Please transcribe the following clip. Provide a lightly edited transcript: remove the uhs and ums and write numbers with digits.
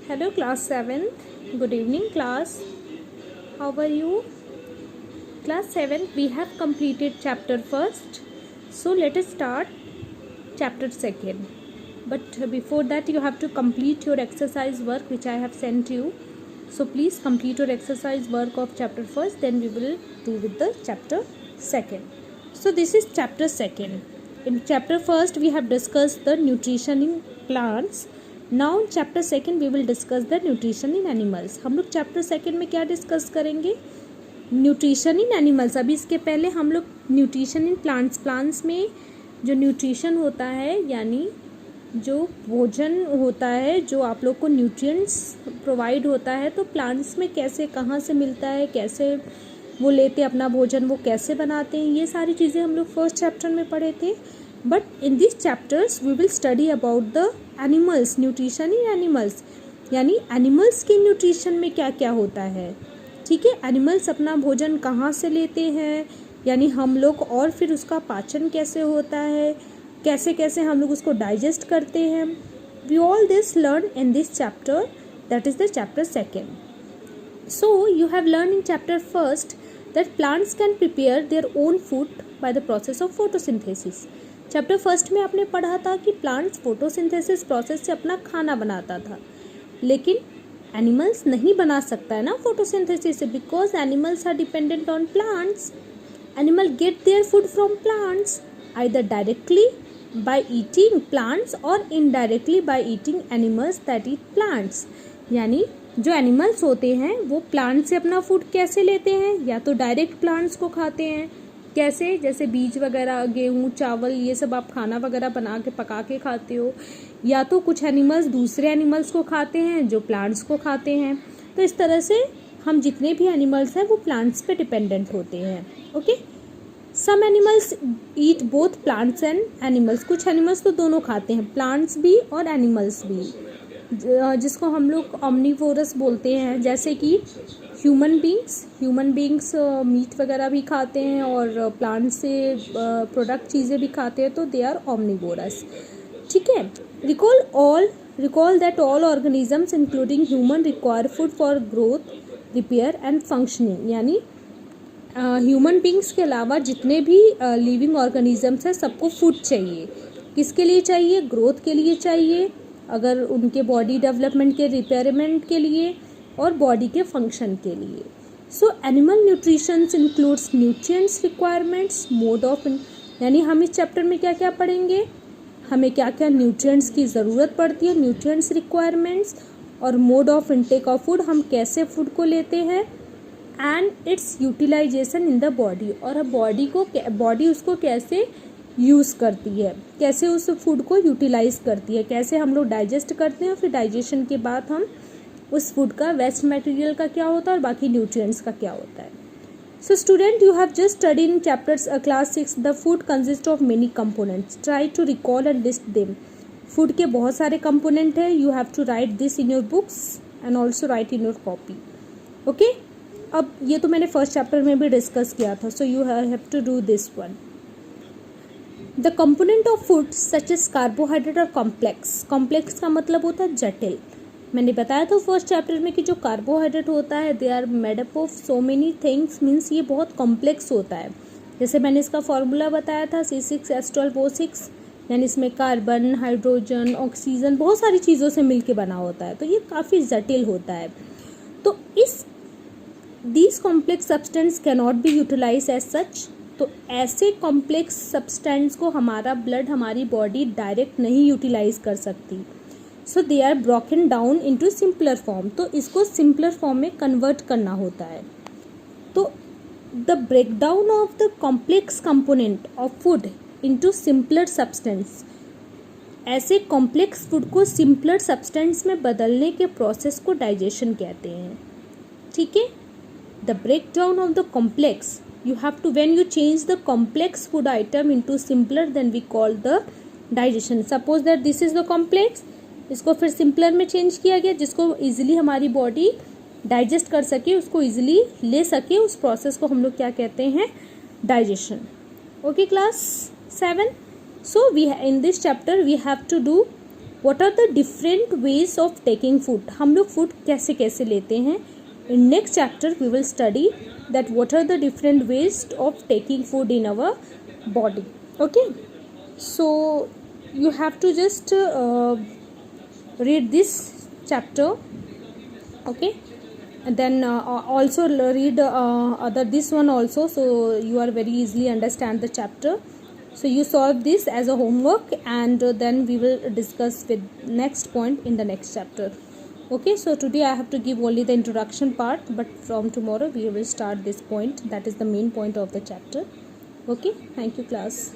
Hello class 7th. Good evening class. How are you? Class 7th, we have completed chapter 1st. So let us start chapter 2nd. But before that you have to complete your exercise work which I have sent you. So please complete your exercise work of chapter 1st, then we will do with the chapter 2nd. So this is chapter 2nd. In chapter 1st we have discussed the nutrition in plants. Now chapter second we will discuss the nutrition in animals. हम लोग chapter second में क्या discuss करेंगे? Nutrition in animals. अभी इसके पहले हम लोग न्यूट्रिशन इन प्लांट्स. प्लांट्स में जो न्यूट्रिशन होता है यानी जो भोजन होता है, जो आप लोग को न्यूट्रिएंट्स प्रोवाइड होता है, तो प्लांट्स में कैसे कहाँ से मिलता है, कैसे वो लेते अपना भोजन, वो कैसे बनाते हैं, ये सारी चीज़ें हम लोग फर्स्ट चैप्टर में पढ़े थे. But in this chapters we will study about the animals, nutrition in animals, यानी एनिमल्स के न्यूट्रिशन में क्या क्या होता है. ठीक है, एनिमल्स अपना भोजन कहाँ से लेते हैं, यानी हम लोग, और फिर उसका पाचन कैसे होता है, कैसे कैसे हम लोग उसको डाइजेस्ट करते हैं. We all this learn in this chapter, that is the chapter second. So you have learn in chapter first that plants can prepare their own food by the process of photosynthesis. Chapter first में आपने पढ़ा था कि plants photosynthesis process से अपना खाना बनाता था, लेकिन एनिमल्स नहीं बना सकता है ना फोटोसिंथेसिस से, because animals are dependent on plants. Animal get their food from plants either directly by eating plants और indirectly by eating animals that eat plants. यानी जो एनिमल्स होते हैं वो प्लांट से अपना फूड कैसे लेते हैं, या तो डायरेक्ट प्लांट्स को खाते हैं, कैसे, जैसे बीज वगैरह, गेहूँ, चावल, ये सब आप खाना वगैरह बना के पका के खाते हो, या तो कुछ एनिमल्स दूसरे एनिमल्स को खाते हैं जो प्लांट्स को खाते हैं. तो इस तरह से हम जितने भी एनिमल्स हैं वो प्लांट्स पे डिपेंडेंट होते हैं. Okay, some animals eat both plants and animals. कुछ एनिमल्स तो दोनों खाते हैं, प्लांट्स भी और एनिमल्स भी, जिसको हम लोग ऑम्निवोरस बोलते हैं. जैसे कि ह्यूमन बींग्स मीट वगैरह भी खाते हैं और प्लांट से प्रोडक्ट चीज़ें भी खाते हैं, तो दे आर ऑम्निवोरस. ठीक है, recall that all organisms including human require food for growth, repair and functioning. यानी ह्यूमन बींग्स के अलावा जितने भी लिविंग ऑर्गेनिजम्स हैं सबको फूड चाहिए. किसके लिए चाहिए? ग्रोथ के लिए चाहिए, अगर उनके बॉडी डेवलपमेंट के, रिपेयरमेंट के लिए, और बॉडी के फंक्शन के लिए. So animal nutritions includes nutrients requirements, mode of, यानी हम इस चैप्टर में क्या क्या पढ़ेंगे, हमें क्या क्या न्यूट्रिएंट्स की ज़रूरत पड़ती है, न्यूट्रिएंट्स रिक्वायरमेंट्स, और mode of intake of food, हम कैसे फूड को लेते हैं, and its utilisation in the body, और बॉडी उसको कैसे यूज़ करती है, कैसे उस फूड को यूटिलाइज करती है, कैसे हम लोग डाइजेस्ट करते हैं, फिर डाइजेशन के बाद हम उस फूड का वेस्ट मटेरियल का क्या होता है और बाकी न्यूट्रिएंट्स का क्या होता है. So student, you have just study in chapters class 6 the food consist of many components. Try to recall and list them. Food के बहुत सारे कंपोनेंट है. You have to write this in your books and also write in your copy. Okay, अब ये तो मैंने first chapter में भी डिस्कस किया था, so you have to do this one. The component of food such as carbohydrate और complex. Complex का मतलब होता है जटिल. मैंने बताया था फर्स्ट चैप्टर में कि जो कार्बोहाइड्रेट होता है they are made up of so many things, means ये बहुत कॉम्प्लेक्स होता है. जैसे मैंने इसका फॉर्मूला बताया था C6H12O6, यानी इसमें कार्बन, हाइड्रोजन, ऑक्सीजन, बहुत सारी चीज़ों से मिलके बना होता है, तो ये काफ़ी जटिल होता है. तो these complex substance can not be utilise as such. तो ऐसे कॉम्प्लेक्स सब्सटेंस को हमारा ब्लड, हमारी बॉडी डायरेक्ट नहीं यूटिलाइज कर सकती. So they are broken down into simpler form. तो इसको सिंपलर फॉर्म में कन्वर्ट करना होता है. तो the breakdown of the complex component of food into simpler substance, ऐसे कॉम्प्लेक्स फूड को सिंपलर सब्सटेंस में बदलने के प्रोसेस को डाइजेशन कहते हैं. ठीक है, the breakdown of the complex, you have to, when you change the complex food item into simpler, then we call the digestion. suppose that this is the complex, इसको फिर सिंपलर में change किया गया, जिसको इजीली हमारी body digest कर सके, उसको इजीली ले सके, उस प्रोसेस को हम लोग क्या कहते हैं? Digestion. Okay class 7. So we in this chapter we have to do what are the different ways of taking food, हम लोग food कैसे कैसे लेते हैं. In next chapter we will study that what are the different ways of taking food in our body. Okay, so you have to just read this chapter. Okay, and then also read other this one also, so you are very easily understand the chapter. So you solve this as a homework, and then we will discuss with next point in the next chapter. Okay, so today I have to give only the introduction part, but from tomorrow we will start this point, that is the main point of the chapter. Okay, thank you class.